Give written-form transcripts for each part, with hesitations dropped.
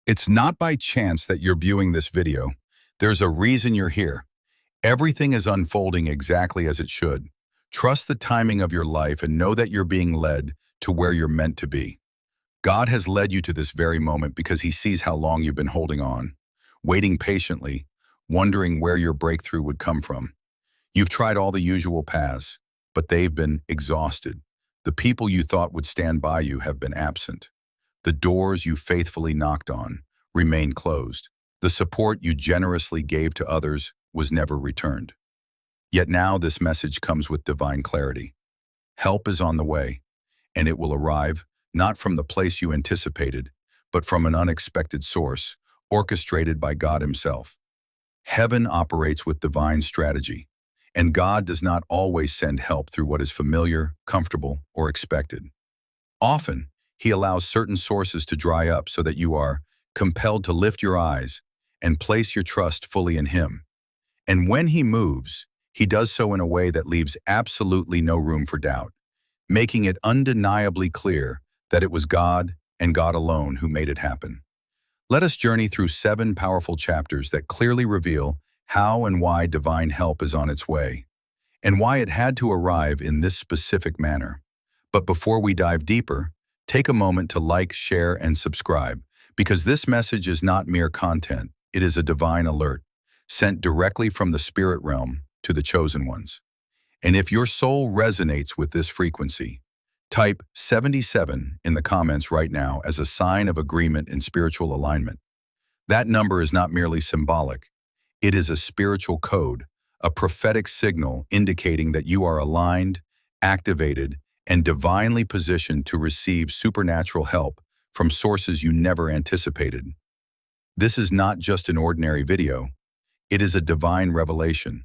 It's not by chance that you're viewing this video. There's a reason you're here. Everything is unfolding exactly as it should. Trust the timing of your life and know that you're being led to where you're meant to be. God has led you to this very moment because he sees how long you've been holding on, waiting patiently, wondering where your breakthrough would come from. You've tried all the usual paths, but they've been exhausted. The people you thought would stand by you have been absent. The doors you faithfully knocked on remain closed. The support you generously gave to others was never returned. Yet now this message comes with divine clarity. Help is on the way, and it will arrive not from the place you anticipated, but from an unexpected source, orchestrated by God himself. Heaven operates with divine strategy, and God does not always send help through what is familiar, comfortable, or expected. Often, he allows certain sources to dry up so that you are compelled to lift your eyes and place your trust fully in him. And when he moves, he does so in a way that leaves absolutely no room for doubt, making it undeniably clear that it was God and God alone who made it happen. Let us journey through 7 powerful chapters that clearly reveal how and why divine help is on its way, and why it had to arrive in this specific manner. But before we dive deeper, take a moment to like, share, and subscribe, because this message is not mere content, it is a divine alert, sent directly from the spirit realm to the chosen ones. And if your soul resonates with this frequency, type 77 in the comments right now as a sign of agreement in spiritual alignment. That number is not merely symbolic, it is a spiritual code, a prophetic signal indicating that you are aligned, activated, and divinely positioned to receive supernatural help from sources you never anticipated. This is not just an ordinary video, it is a divine revelation,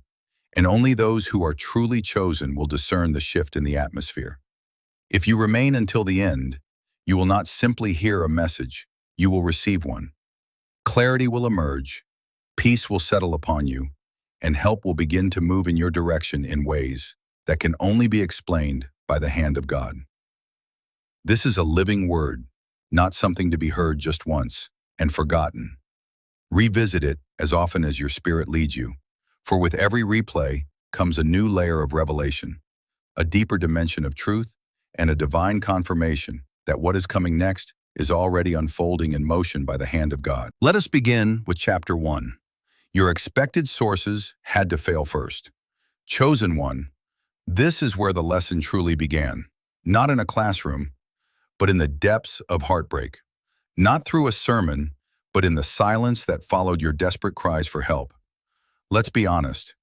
and only those who are truly chosen will discern the shift in the atmosphere. If you remain until the end, you will not simply hear a message, you will receive one. Clarity will emerge, peace will settle upon you, and help will begin to move in your direction in ways that can only be explained by the hand of God. This is a living word, not something to be heard just once and forgotten. Revisit it as often as your spirit leads you, for with every replay comes a new layer of revelation, a deeper dimension of truth, and a divine confirmation that what is coming next is already unfolding in motion by the hand of God. Let us begin with chapter 1. Your expected sources had to fail first. Chosen one, this is where the lesson truly began, not in a classroom, but in the depths of heartbreak. Not through a sermon, but in the silence that followed your desperate cries for help. Let's be honest,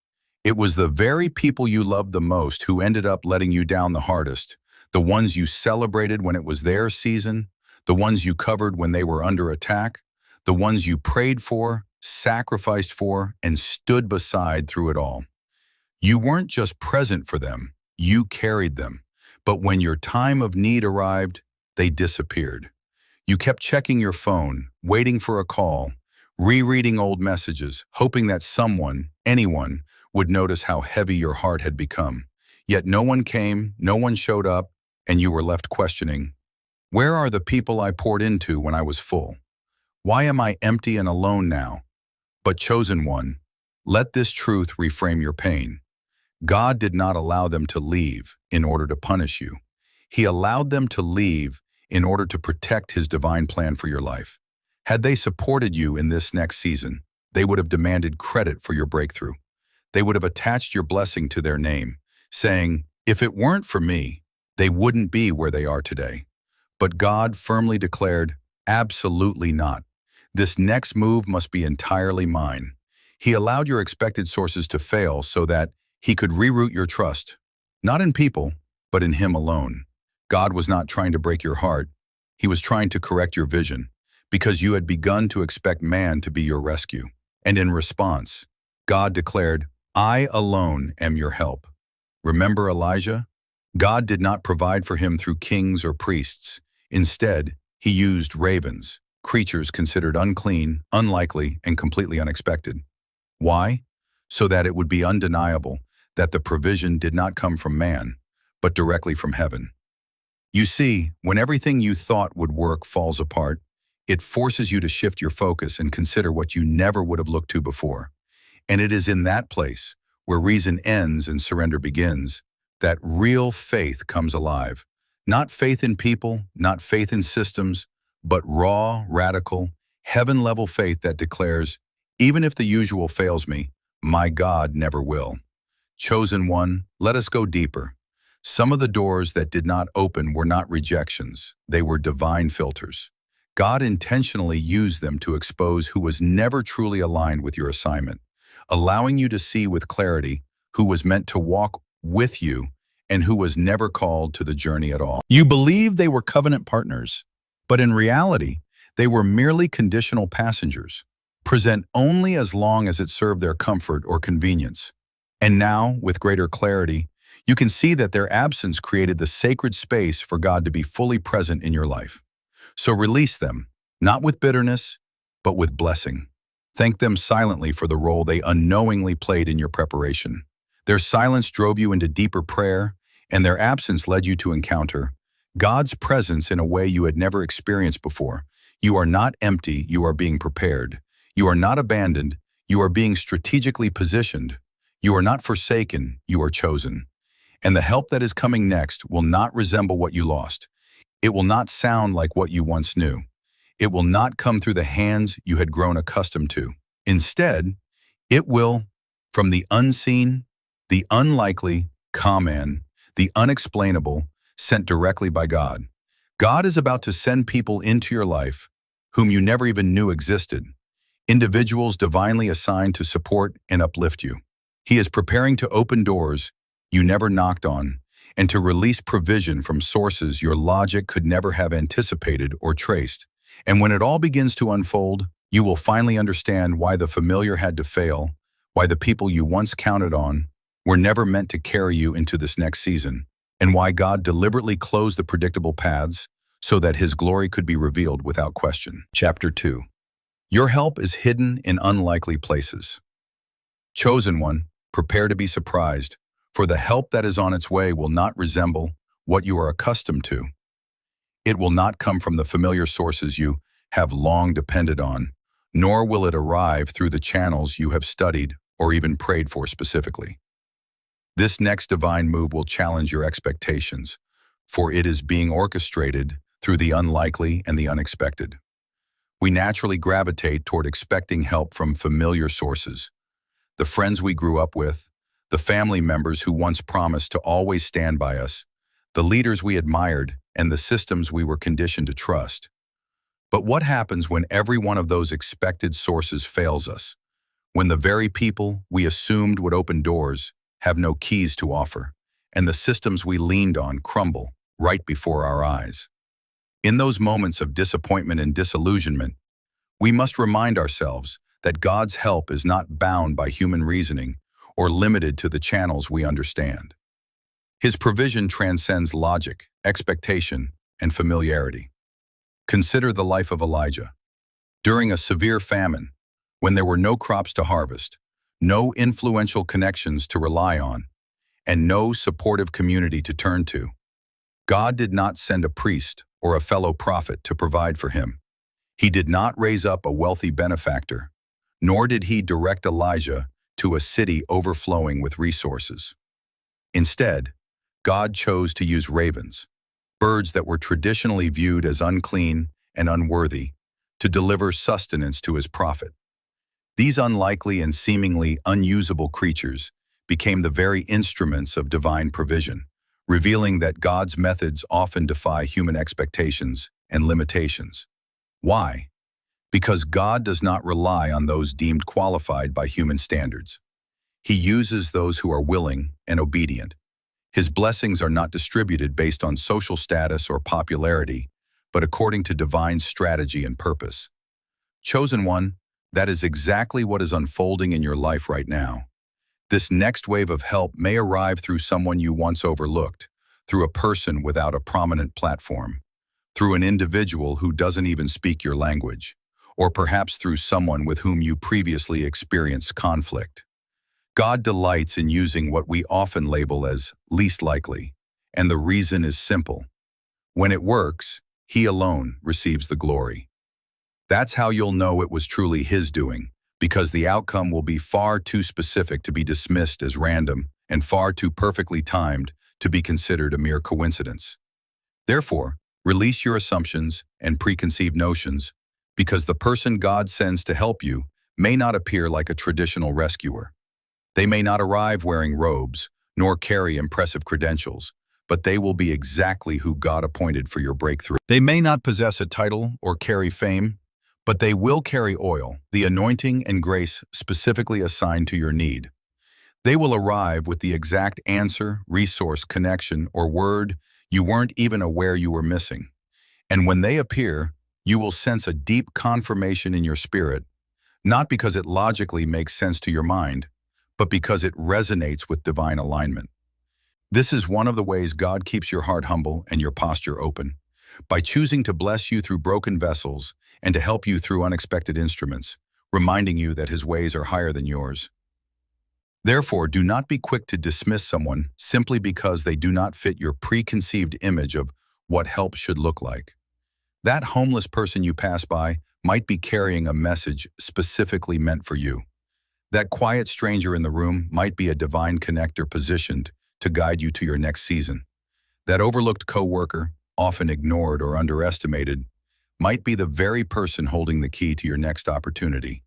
it was the very people you loved the most who ended up letting you down the hardest, the ones you celebrated when it was their season, the ones you covered when they were under attack, the ones you prayed for, sacrificed for, and stood beside through it all. You weren't just present for them, you carried them. But when your time of need arrived, they disappeared. You kept checking your phone, waiting for a call, rereading old messages, hoping that someone, anyone, would notice how heavy your heart had become. Yet no one came, no one showed up, and you were left questioning, where are the people I poured into when I was full? Why am I empty and alone now? But chosen one, let this truth reframe your pain. God did not allow them to leave in order to punish you. He allowed them to leave in order to protect his divine plan for your life. Had they supported you in this next season, they would have demanded credit for your breakthrough. They would have attached your blessing to their name, saying, if it weren't for me, they wouldn't be where they are today. But God firmly declared, absolutely not. This next move must be entirely mine. He allowed your expected sources to fail so that he could reroute your trust, not in people, but in him alone. God was not trying to break your heart. He was trying to correct your vision, because you had begun to expect man to be your rescue. And in response, God declared, I alone am your help. Remember Elijah? God did not provide for him through kings or priests. Instead, he used ravens, creatures considered unclean, unlikely, and completely unexpected. Why? So that it would be undeniable that the provision did not come from man, but directly from heaven. You see, when everything you thought would work falls apart, It forces you to shift your focus and consider what you never would have looked to before. And it is in that place, where reason ends and surrender begins, that real faith comes alive. Not faith in people, not faith in systems, but raw, radical, heaven-level faith that declares, even if the usual fails me, my God never will. Chosen one, let us go deeper. Some of the doors that did not open were not rejections, they were divine filters. God intentionally used them to expose who was never truly aligned with your assignment, allowing you to see with clarity who was meant to walk with you and who was never called to the journey at all. You believed they were covenant partners, but in reality, they were merely conditional passengers, present only as long as it served their comfort or convenience. And now, with greater clarity, you can see that their absence created the sacred space for God to be fully present in your life. So release them, not with bitterness, but with blessing. Thank them silently for the role they unknowingly played in your preparation. Their silence drove you into deeper prayer, and their absence led you to encounter God's presence in a way you had never experienced before. You are not empty, you are being prepared. You are not abandoned, you are being strategically positioned. You are not forsaken, you are chosen. And the help that is coming next will not resemble what you lost. It will not sound like what you once knew. It will not come through the hands you had grown accustomed to. Instead, it will, from the unseen, the unlikely, common, the unexplainable, sent directly by God. God is about to send people into your life whom you never even knew existed, individuals divinely assigned to support and uplift you. He is preparing to open doors you never knocked on and to release provision from sources your logic could never have anticipated or traced. And when it all begins to unfold, you will finally understand why the familiar had to fail, why the people you once counted on were never meant to carry you into this next season, and why God deliberately closed the predictable paths so that His glory could be revealed without question. Chapter 2. Your help is hidden in unlikely places. Chosen one, prepare to be surprised, for the help that is on its way will not resemble what you are accustomed to. It will not come from the familiar sources you have long depended on, nor will it arrive through the channels you have studied or even prayed for specifically. This next divine move will challenge your expectations, for it is being orchestrated through the unlikely and the unexpected. We naturally gravitate toward expecting help from familiar sources, the friends we grew up with, the family members who once promised to always stand by us, the leaders we admired, and the systems we were conditioned to trust. But what happens when every one of those expected sources fails us? When the very people we assumed would open doors have no keys to offer, and the systems we leaned on crumble right before our eyes? In those moments of disappointment and disillusionment, we must remind ourselves that God's help is not bound by human reasoning or limited to the channels we understand. His provision transcends logic, expectation, and familiarity. Consider the life of Elijah. During a severe famine, when there were no crops to harvest, no influential connections to rely on, and no supportive community to turn to, God did not send a priest or a fellow prophet to provide for him. He did not raise up a wealthy benefactor, nor did he direct Elijah to a city overflowing with resources. Instead, God chose to use ravens, birds that were traditionally viewed as unclean and unworthy, to deliver sustenance to his prophet. These unlikely and seemingly unusable creatures became the very instruments of divine provision, revealing that God's methods often defy human expectations and limitations. Why? Because God does not rely on those deemed qualified by human standards. He uses those who are willing and obedient. His blessings are not distributed based on social status or popularity, but according to divine strategy and purpose. Chosen one, that is exactly what is unfolding in your life right now. This next wave of help may arrive through someone you once overlooked, through a person without a prominent platform, through an individual who doesn't even speak your language, or perhaps through someone with whom you previously experienced conflict. God delights in using what we often label as least likely, and the reason is simple. When it works, He alone receives the glory. That's how you'll know it was truly his doing, because the outcome will be far too specific to be dismissed as random and far too perfectly timed to be considered a mere coincidence. Therefore, release your assumptions and preconceived notions, because the person God sends to help you may not appear like a traditional rescuer. They may not arrive wearing robes, nor carry impressive credentials, but they will be exactly who God appointed for your breakthrough. They may not possess a title or carry fame, but they will carry oil, the anointing and grace specifically assigned to your need. They will arrive with the exact answer, resource, connection, or word you weren't even aware you were missing. And when they appear, you will sense a deep confirmation in your spirit, not because it logically makes sense to your mind, but because it resonates with divine alignment. This is one of the ways God keeps your heart humble and your posture open, by choosing to bless you through broken vessels and to help you through unexpected instruments, reminding you that his ways are higher than yours. Therefore, do not be quick to dismiss someone simply because they do not fit your preconceived image of what help should look like. That homeless person you pass by might be carrying a message specifically meant for you. That quiet stranger in the room might be a divine connector positioned to guide you to your next season. That overlooked coworker, often ignored or underestimated, might be the very person holding the key to your next opportunity.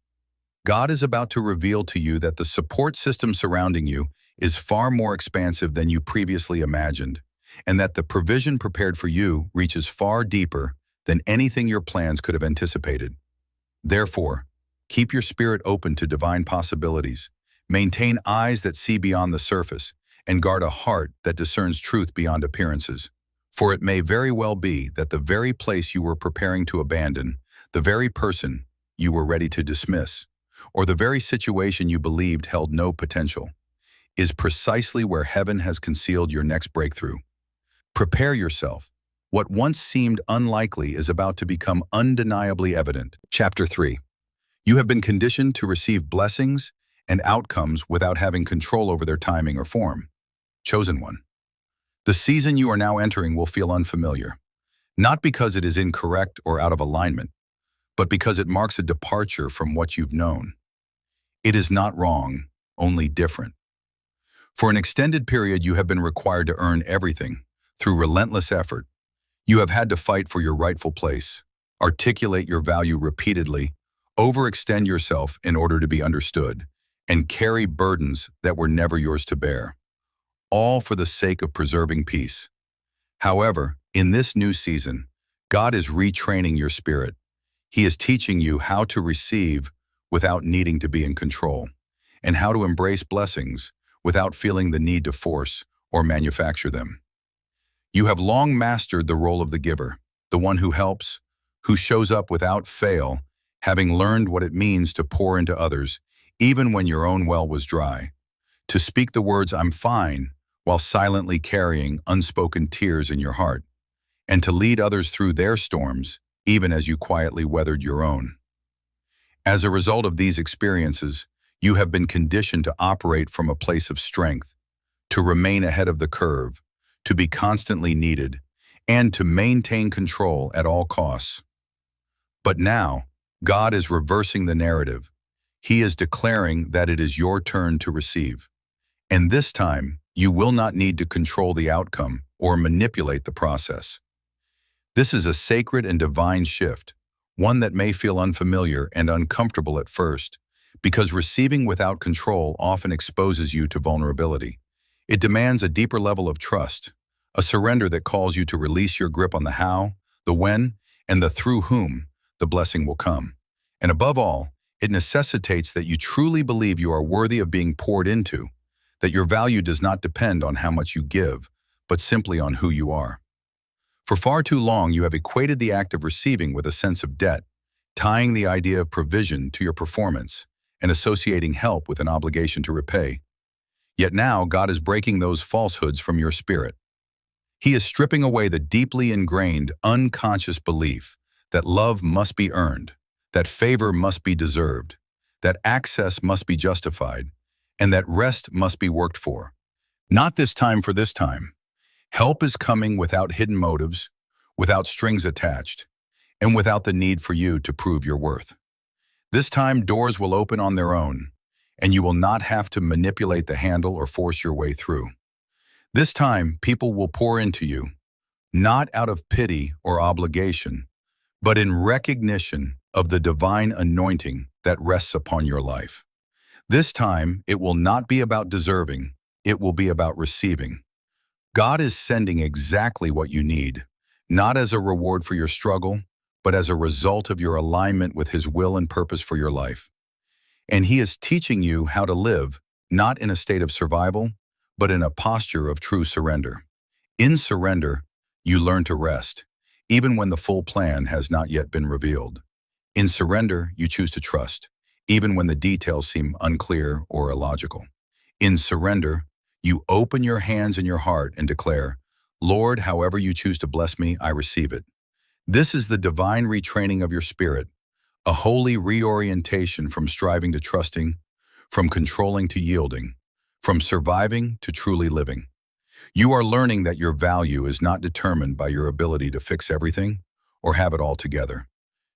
God is about to reveal to you that the support system surrounding you is far more expansive than you previously imagined, and that the provision prepared for you reaches far deeper than anything your plans could have anticipated. Therefore, keep your spirit open to divine possibilities, maintain eyes that see beyond the surface, and guard a heart that discerns truth beyond appearances. For it may very well be that the very place you were preparing to abandon, the very person you were ready to dismiss, or the very situation you believed held no potential, is precisely where heaven has concealed your next breakthrough. Prepare yourself. What once seemed unlikely is about to become undeniably evident. Chapter 3. You have been conditioned to receive blessings and outcomes without having control over their timing or form. Chosen one. The season you are now entering will feel unfamiliar, not because it is incorrect or out of alignment, but because it marks a departure from what you've known. It is not wrong, only different. For an extended period, you have been required to earn everything through relentless effort. You have had to fight for your rightful place, articulate your value repeatedly, overextend yourself in order to be understood, and carry burdens that were never yours to bear, all for the sake of preserving peace. However, in this new season, God is retraining your spirit. He is teaching you how to receive without needing to be in control, and how to embrace blessings without feeling the need to force or manufacture them. You have long mastered the role of the giver, the one who helps, who shows up without fail, having learned what it means to pour into others, even when your own well was dry, to speak the words "I'm fine" while silently carrying unspoken tears in your heart, and to lead others through their storms, even as you quietly weathered your own. As a result of these experiences, you have been conditioned to operate from a place of strength, to remain ahead of the curve, to be constantly needed, and to maintain control at all costs. But now, God is reversing the narrative. He is declaring that it is your turn to receive. And this time, you will not need to control the outcome or manipulate the process. This is a sacred and divine shift, one that may feel unfamiliar and uncomfortable at first, because receiving without control often exposes you to vulnerability. It demands a deeper level of trust, a surrender that calls you to release your grip on the how, the when, and the through whom the blessing will come. And above all, it necessitates that you truly believe you are worthy of being poured into, that your value does not depend on how much you give, but simply on who you are. For far too long, you have equated the act of receiving with a sense of debt, tying the idea of provision to your performance and associating help with an obligation to repay. Yet now, God is breaking those falsehoods from your spirit. He is stripping away the deeply ingrained, unconscious belief that love must be earned, that favor must be deserved, that access must be justified, and that rest must be worked for. Not this time for this time. Help is coming without hidden motives, without strings attached, and without the need for you to prove your worth. This time, doors will open on their own, and you will not have to manipulate the handle or force your way through. This time, people will pour into you, not out of pity or obligation, but in recognition of the divine anointing that rests upon your life. This time, it will not be about deserving, it will be about receiving. God is sending exactly what you need, not as a reward for your struggle, but as a result of your alignment with His will and purpose for your life. And He is teaching you how to live, not in a state of survival, but in a posture of true surrender. In surrender, you learn to rest, even when the full plan has not yet been revealed. In surrender, you choose to trust, even when the details seem unclear or illogical. In surrender, you open your hands and your heart and declare, "Lord, however you choose to bless me, I receive it." This is the divine retraining of your spirit, a holy reorientation from striving to trusting, from controlling to yielding, from surviving to truly living. You are learning that your value is not determined by your ability to fix everything or have it all together.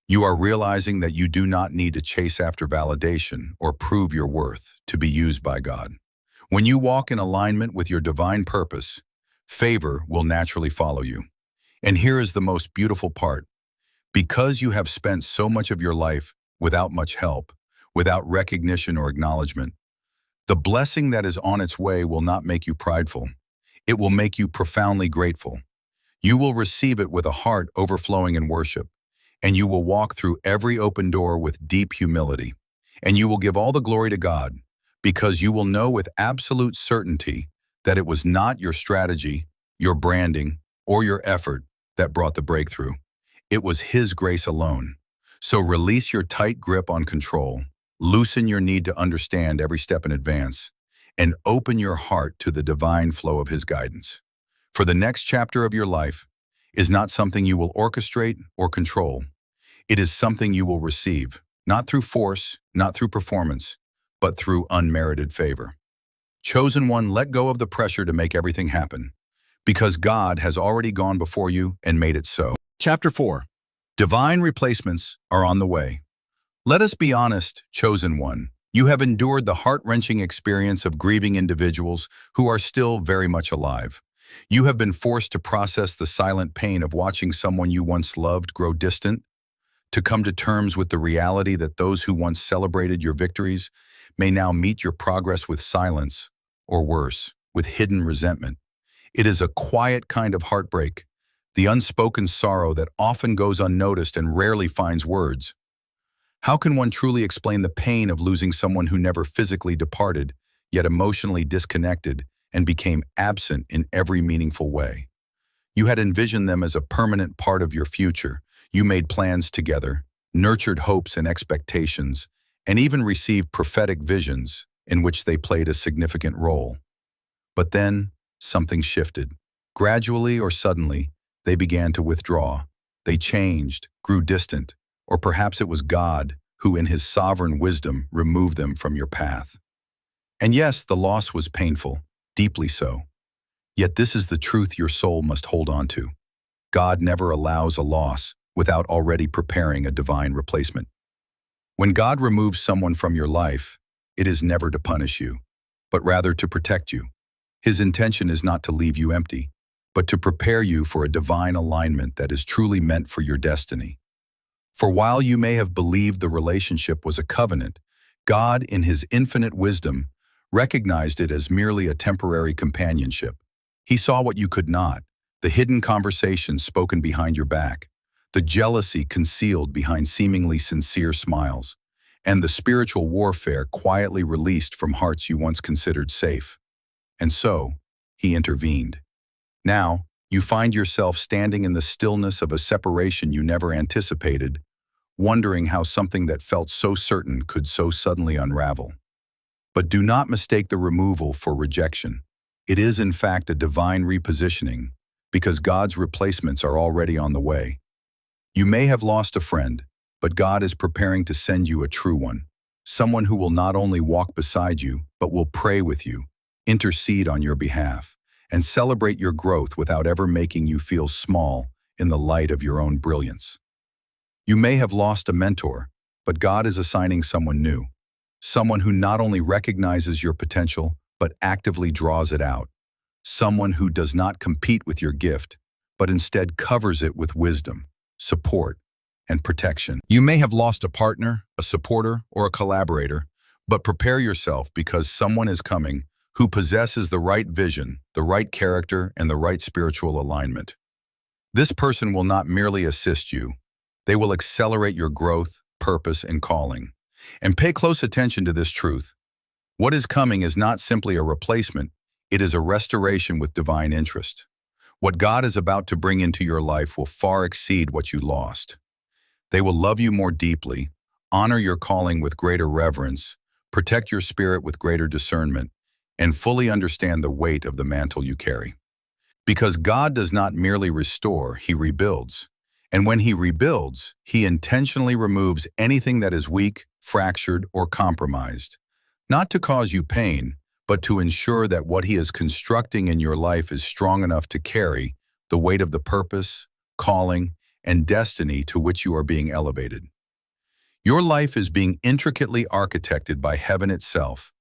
You are realizing that you do not need to chase after validation or prove your worth to be used by God. When you walk in alignment with your divine purpose, favor will naturally follow you. And here is the most beautiful part. Because you have spent so much of your life without much help, without recognition or acknowledgement, the blessing that is on its way will not make you prideful. It will make you profoundly grateful. You will receive it with a heart overflowing in worship, and you will walk through every open door with deep humility. And you will give all the glory to God, because you will know with absolute certainty that it was not your strategy, your branding, or your effort that brought the breakthrough. It was His grace alone. So release your tight grip on control, loosen your need to understand every step in advance, and open your heart to the divine flow of His guidance. For the next chapter of your life is not something you will orchestrate or control. It is something you will receive, not through force, not through performance, but through unmerited favor. Chosen one, let go of the pressure to make everything happen, because God has already gone before you and made it so. Chapter 4. Divine replacements are on the way. Let us be honest, chosen one. You have endured the heart-wrenching experience of grieving individuals who are still very much alive. You have been forced to process the silent pain of watching someone you once loved grow distant, to come to terms with the reality that those who once celebrated your victories may now meet your progress with silence, or worse, with hidden resentment. It is a quiet kind of heartbreak, the unspoken sorrow that often goes unnoticed and rarely finds words. How can one truly explain the pain of losing someone who never physically departed, yet emotionally disconnected and became absent in every meaningful way? You had envisioned them as a permanent part of your future. You made plans together, nurtured hopes and expectations, and even received prophetic visions in which they played a significant role. But then, something shifted. Gradually or suddenly, they began to withdraw. They changed, grew distant, or perhaps it was God who in His sovereign wisdom removed them from your path. And yes, the loss was painful, deeply so. Yet this is the truth your soul must hold on to. God never allows a loss without already preparing a divine replacement. When God removes someone from your life, it is never to punish you, but rather to protect you. His intention is not to leave you empty, but to prepare you for a divine alignment that is truly meant for your destiny. For while you may have believed the relationship was a covenant, God, in His infinite wisdom, recognized it as merely a temporary companionship. He saw what you could not, the hidden conversations spoken behind your back, the jealousy concealed behind seemingly sincere smiles, and the spiritual warfare quietly released from hearts you once considered safe. And so, He intervened. Now, you find yourself standing in the stillness of a separation you never anticipated, wondering how something that felt so certain could so suddenly unravel. But do not mistake the removal for rejection. It is in fact a divine repositioning, because God's replacements are already on the way. You may have lost a friend, but God is preparing to send you a true one, someone who will not only walk beside you, but will pray with you, intercede on your behalf, and celebrate your growth without ever making you feel small in the light of your own brilliance. You may have lost a mentor, but God is assigning someone new, someone who not only recognizes your potential, but actively draws it out, someone who does not compete with your gift, but instead covers it with wisdom, support, and protection. You may have lost a partner, a supporter, or a collaborator, but prepare yourself because someone is coming who possesses the right vision, the right character, and the right spiritual alignment. This person will not merely assist you, they will accelerate your growth, purpose, and calling. And pay close attention to this truth. What is coming is not simply a replacement, it is a restoration with divine interest. What God is about to bring into your life will far exceed what you lost. They will love you more deeply, honor your calling with greater reverence, protect your spirit with greater discernment, and fully understand the weight of the mantle you carry. Because God does not merely restore, He rebuilds. And when He rebuilds, He intentionally removes anything that is weak, fractured, or compromised, not to cause you pain, but to ensure that what He is constructing in your life is strong enough to carry the weight of the purpose, calling, and destiny to which you are being elevated. Your life is being intricately architected by heaven itself,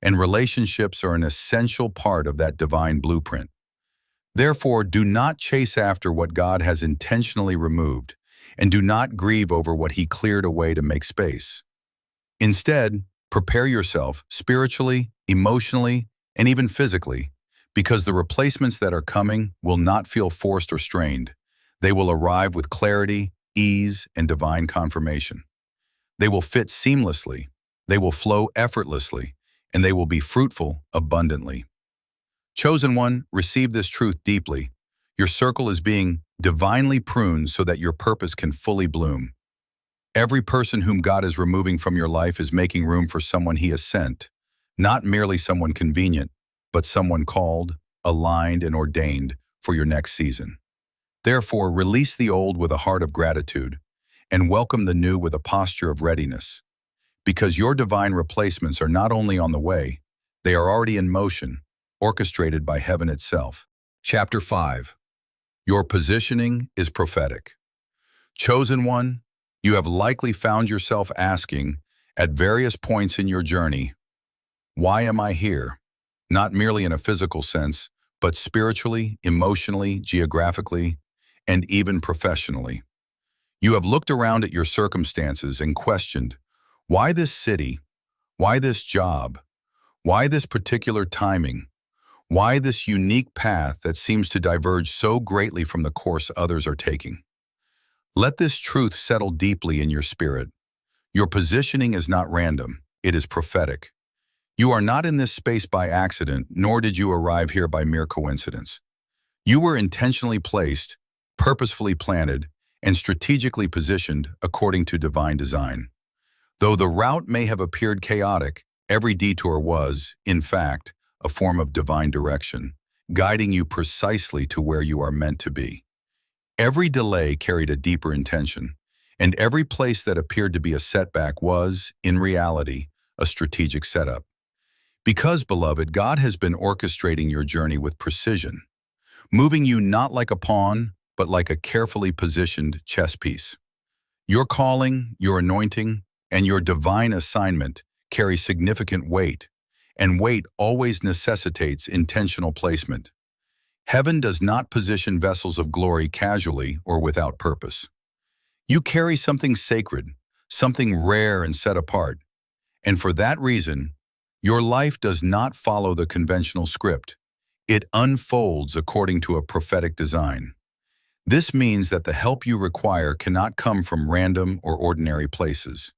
and relationships are an essential part of that divine blueprint. Therefore, do not chase after what God has intentionally removed, and do not grieve over what He cleared away to make space. Instead, prepare yourself spiritually, emotionally, and even physically, because the replacements that are coming will not feel forced or strained. They will arrive with clarity, ease, and divine confirmation. They will fit seamlessly, they will flow effortlessly, and they will be fruitful abundantly. Chosen one, receive this truth deeply. Your circle is being divinely pruned so that your purpose can fully bloom. Every person whom God is removing from your life is making room for someone He has sent, not merely someone convenient, but someone called, aligned, and ordained for your next season. Therefore, release the old with a heart of gratitude and welcome the new with a posture of readiness, because your divine replacements are not only on the way, they are already in motion, orchestrated by heaven itself. Chapter 5. Your positioning is prophetic. Chosen one, you have likely found yourself asking, at various points in your journey, why am I here? Not merely in a physical sense, but spiritually, emotionally, geographically, and even professionally. You have looked around at your circumstances and questioned, why this city? Why this job? Why this particular timing? Why this unique path that seems to diverge so greatly from the course others are taking? Let this truth settle deeply in your spirit. Your positioning is not random, it is prophetic. You are not in this space by accident, nor did you arrive here by mere coincidence. You were intentionally placed, purposefully planted, and strategically positioned according to divine design. Though the route may have appeared chaotic, every detour was, in fact, a form of divine direction, guiding you precisely to where you are meant to be. Every delay carried a deeper intention, and every place that appeared to be a setback was, in reality, a strategic setup. Because, beloved, God has been orchestrating your journey with precision, moving you not like a pawn, but like a carefully positioned chess piece. Your calling, your anointing, and your divine assignment carry significant weight, and weight always necessitates intentional placement. Heaven does not position vessels of glory casually or without purpose. You carry something sacred, something rare and set apart, and for that reason, your life does not follow the conventional script. It unfolds according to a prophetic design. This means that the help you require cannot come from random or ordinary places.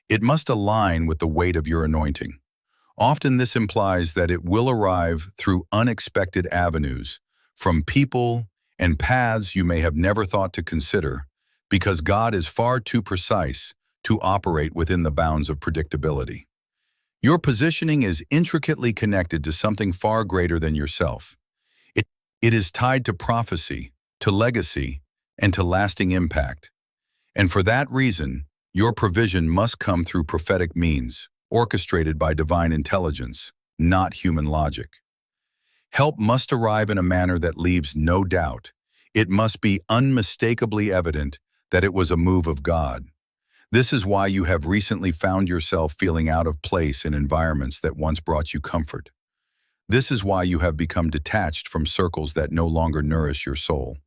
It must align with the weight of your anointing. Often this implies that it will arrive through unexpected avenues, from people and paths you may have never thought to consider, because God is far too precise to operate within the bounds of predictability. Your positioning is intricately connected to something far greater than yourself. It is tied to prophecy, to legacy, and to lasting impact. And for that reason, your provision must come through prophetic means, orchestrated by divine intelligence, not human logic. Help must arrive in a manner that leaves no doubt. It must be unmistakably evident that it was a move of God. This is why you have recently found yourself feeling out of place in environments that once brought you comfort. This is why you have become detached from circles that no longer nourish your soul.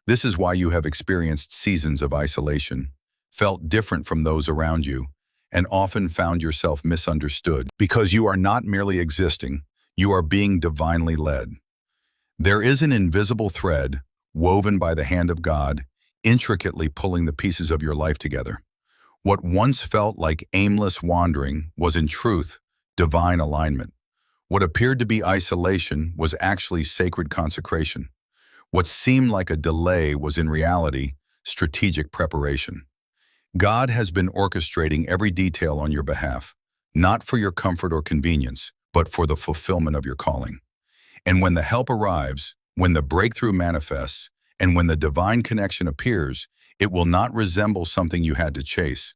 This is why you have experienced seasons of isolation, felt different from those around you, and often found yourself misunderstood. Because you are not merely existing, you are being divinely led. There is an invisible thread, woven by the hand of God, intricately pulling the pieces of your life together. What once felt like aimless wandering was in truth divine alignment. What appeared to be isolation was actually sacred consecration. What seemed like a delay was in reality strategic preparation. God has been orchestrating every detail on your behalf, not for your comfort or convenience, but for the fulfillment of your calling. And when the help arrives, when the breakthrough manifests, and when the divine connection appears, it will not resemble something you had to chase.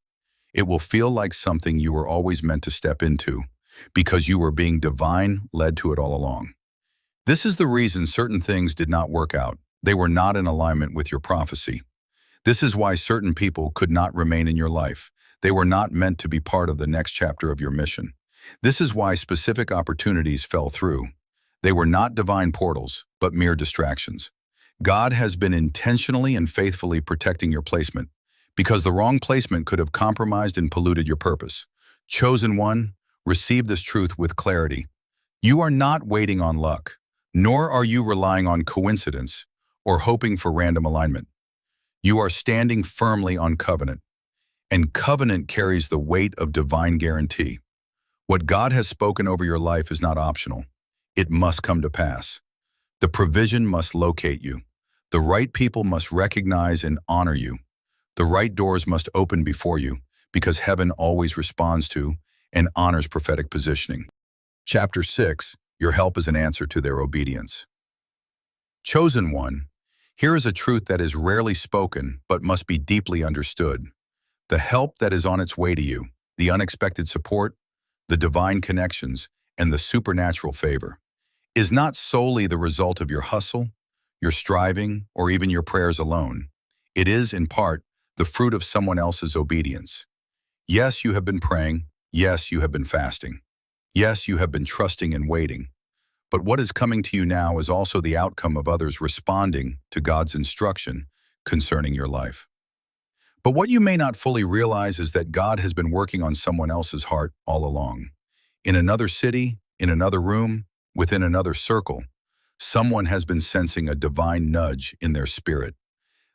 It will feel like something you were always meant to step into, because you were being divine led to it all along. This is the reason certain things did not work out. They were not in alignment with your prophecy. This is why certain people could not remain in your life. They were not meant to be part of the next chapter of your mission. This is why specific opportunities fell through. They were not divine portals, but mere distractions. God has been intentionally and faithfully protecting your placement, because the wrong placement could have compromised and polluted your purpose. Chosen one, receive this truth with clarity. You are not waiting on luck, nor are you relying on coincidence or hoping for random alignment. You are standing firmly on covenant, and covenant carries the weight of divine guarantee. What God has spoken over your life is not optional. It must come to pass. The provision must locate you. The right people must recognize and honor you. The right doors must open before you, because heaven always responds to and honors prophetic positioning. Chapter 6, Your help is an answer to their obedience. Chosen one, here is a truth that is rarely spoken but must be deeply understood. The help that is on its way to you, the unexpected support, the divine connections, and the supernatural favor, is not solely the result of your hustle, your striving, or even your prayers alone. It is, in part, the fruit of someone else's obedience. Yes, you have been praying. Yes, you have been fasting. Yes, you have been trusting and waiting. But what is coming to you now is also the outcome of others responding to God's instruction concerning your life. But what you may not fully realize is that God has been working on someone else's heart all along. In another city, in another room, within another circle, someone has been sensing a divine nudge in their spirit.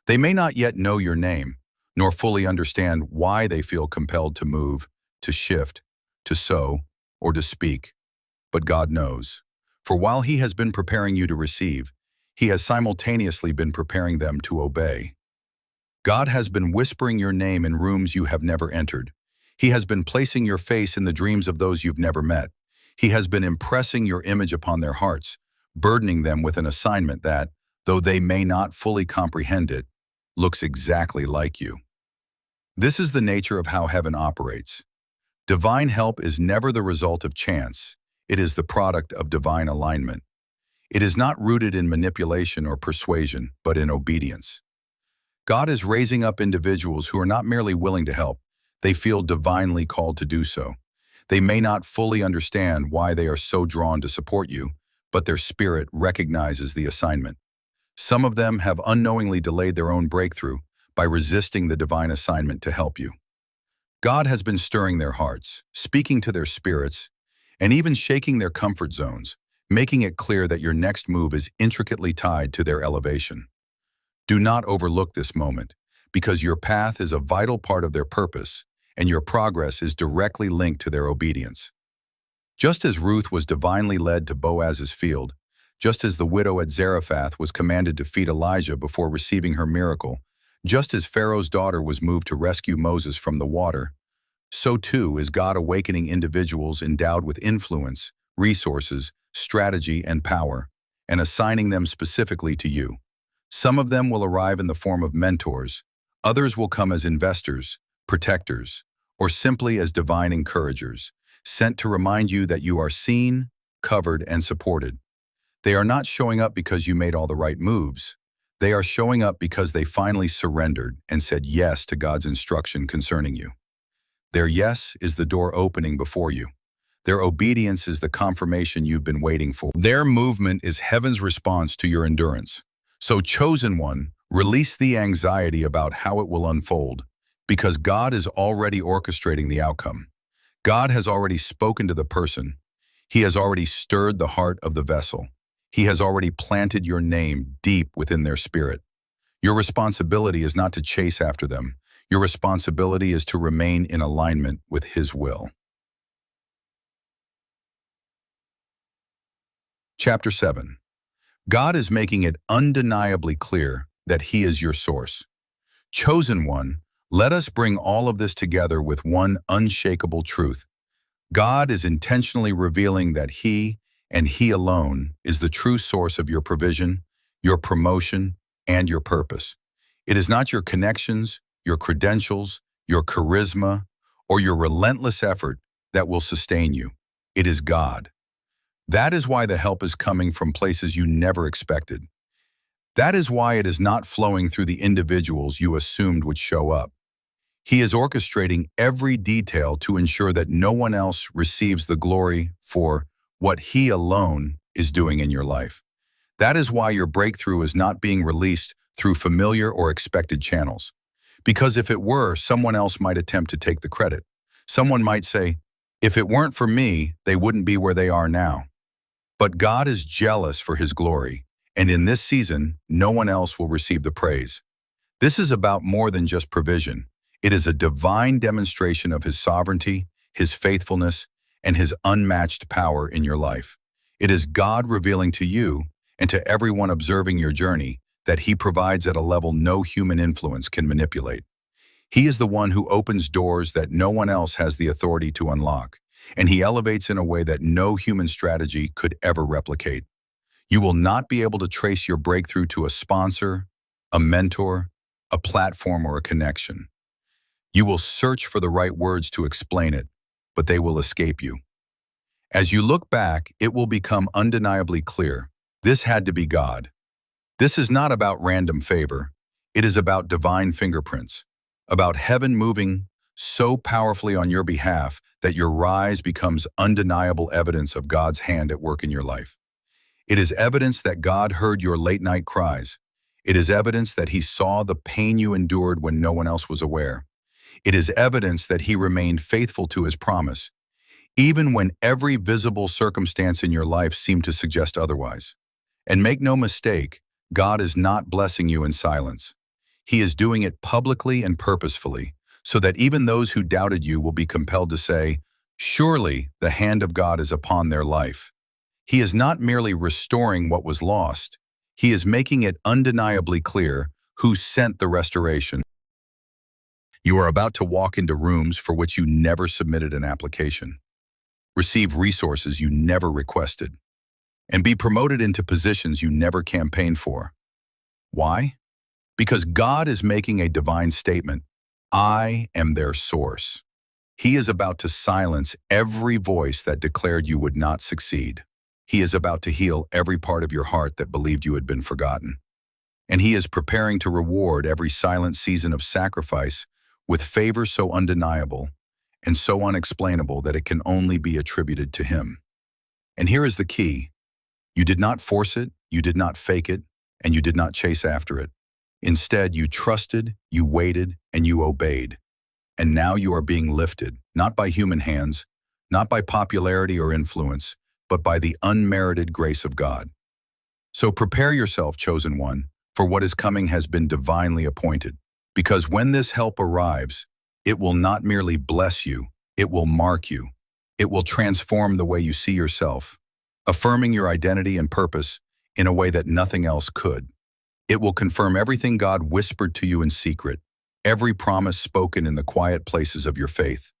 They may not yet know your name, nor fully understand why they feel compelled to move, to shift, to sow, or to speak. But God knows. For while He has been preparing you to receive, He has simultaneously been preparing them to obey. God has been whispering your name in rooms you have never entered. He has been placing your face in the dreams of those you've never met. He has been impressing your image upon their hearts, burdening them with an assignment that, though they may not fully comprehend it, looks exactly like you. This is the nature of how heaven operates. Divine help is never the result of chance. It is the product of divine alignment. It is not rooted in manipulation or persuasion, but in obedience. God is raising up individuals who are not merely willing to help. They feel divinely called to do so. They may not fully understand why they are so drawn to support you, but their spirit recognizes the assignment. Some of them have unknowingly delayed their own breakthrough by resisting the divine assignment to help you. God has been stirring their hearts, speaking to their spirits, and even shaking their comfort zones, making it clear that your next move is intricately tied to their elevation. Do not overlook this moment, because your path is a vital part of their purpose, and your progress is directly linked to their obedience. Just as Ruth was divinely led to Boaz's field, just as the widow at Zarephath was commanded to feed Elijah before receiving her miracle, just as Pharaoh's daughter was moved to rescue Moses from the water, so too is God awakening individuals endowed with influence, resources, strategy, and power, and assigning them specifically to you. Some of them will arrive in the form of mentors, others will come as investors, protectors, or simply as divine encouragers, sent to remind you that you are seen, covered, and supported. They are not showing up because you made all the right moves. They are showing up because they finally surrendered and said yes to God's instruction concerning you. Their yes is the door opening before you. Their obedience is the confirmation you've been waiting for. Their movement is heaven's response to your endurance. So, chosen one, release the anxiety about how it will unfold, because God is already orchestrating the outcome. God has already spoken to the person. He has already stirred the heart of the vessel. He has already planted your name deep within their spirit. Your responsibility is not to chase after them. Your responsibility is to remain in alignment with His will. Chapter 7. God is making it undeniably clear that He is your source. Chosen one, let us bring all of this together with one unshakable truth. God is intentionally revealing that He, and He alone, is the true source of your provision, your promotion, and your purpose. It is not your connections, your credentials, your charisma, or your relentless effort that will sustain you. It is God. That is why the help is coming from places you never expected. That is why it is not flowing through the individuals you assumed would show up. He is orchestrating every detail to ensure that no one else receives the glory for what He alone is doing in your life. That is why your breakthrough is not being released through familiar or expected channels. Because if it were, someone else might attempt to take the credit. Someone might say, if it weren't for me, they wouldn't be where they are now. But God is jealous for His glory, and in this season, no one else will receive the praise. This is about more than just provision. It is a divine demonstration of His sovereignty, His faithfulness, and His unmatched power in your life. It is God revealing to you and to everyone observing your journey that He provides at a level no human influence can manipulate. He is the one who opens doors that no one else has the authority to unlock, and He elevates in a way that no human strategy could ever replicate. You will not be able to trace your breakthrough to a sponsor, a mentor, a platform, or a connection. You will search for the right words to explain it, but they will escape you. As you look back, it will become undeniably clear. This had to be God. This is not about random favor. It is about divine fingerprints, about heaven moving so powerfully on your behalf that your rise becomes undeniable evidence of God's hand at work in your life. It is evidence that God heard your late-night cries. It is evidence that He saw the pain you endured when no one else was aware. It is evidence that He remained faithful to His promise, even when every visible circumstance in your life seemed to suggest otherwise. And make no mistake, God is not blessing you in silence. He is doing it publicly and purposefully, so that even those who doubted you will be compelled to say, surely the hand of God is upon their life. He is not merely restoring what was lost. He is making it undeniably clear who sent the restoration. You are about to walk into rooms for which you never submitted an application, receive resources you never requested, and be promoted into positions you never campaigned for. Why? Because God is making a divine statement. I am their source. He is about to silence every voice that declared you would not succeed. He is about to heal every part of your heart that believed you had been forgotten. And He is preparing to reward every silent season of sacrifice with favor so undeniable and so unexplainable that it can only be attributed to Him. And here is the key. You did not force it, you did not fake it, and you did not chase after it. Instead, you trusted, you waited, and you obeyed. And now you are being lifted, not by human hands, not by popularity or influence, but by the unmerited grace of God. So prepare yourself, chosen one, for what is coming has been divinely appointed. Because when this help arrives, it will not merely bless you, it will mark you. It will transform the way you see yourself, affirming your identity and purpose in a way that nothing else could. It will confirm everything God whispered to you in secret, every promise spoken in the quiet places of your faith.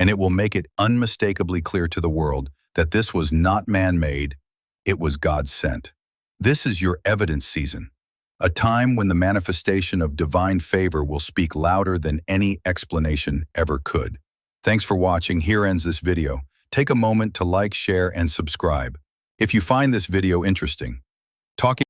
And it will make it unmistakably clear to the world that this was not man-made, it was God-sent. This is your evidence season, a time when the manifestation of divine favor will speak louder than any explanation ever could. Thanks for watching. Here ends this video. Take a moment to like, share, and subscribe. If you find this video interesting, talking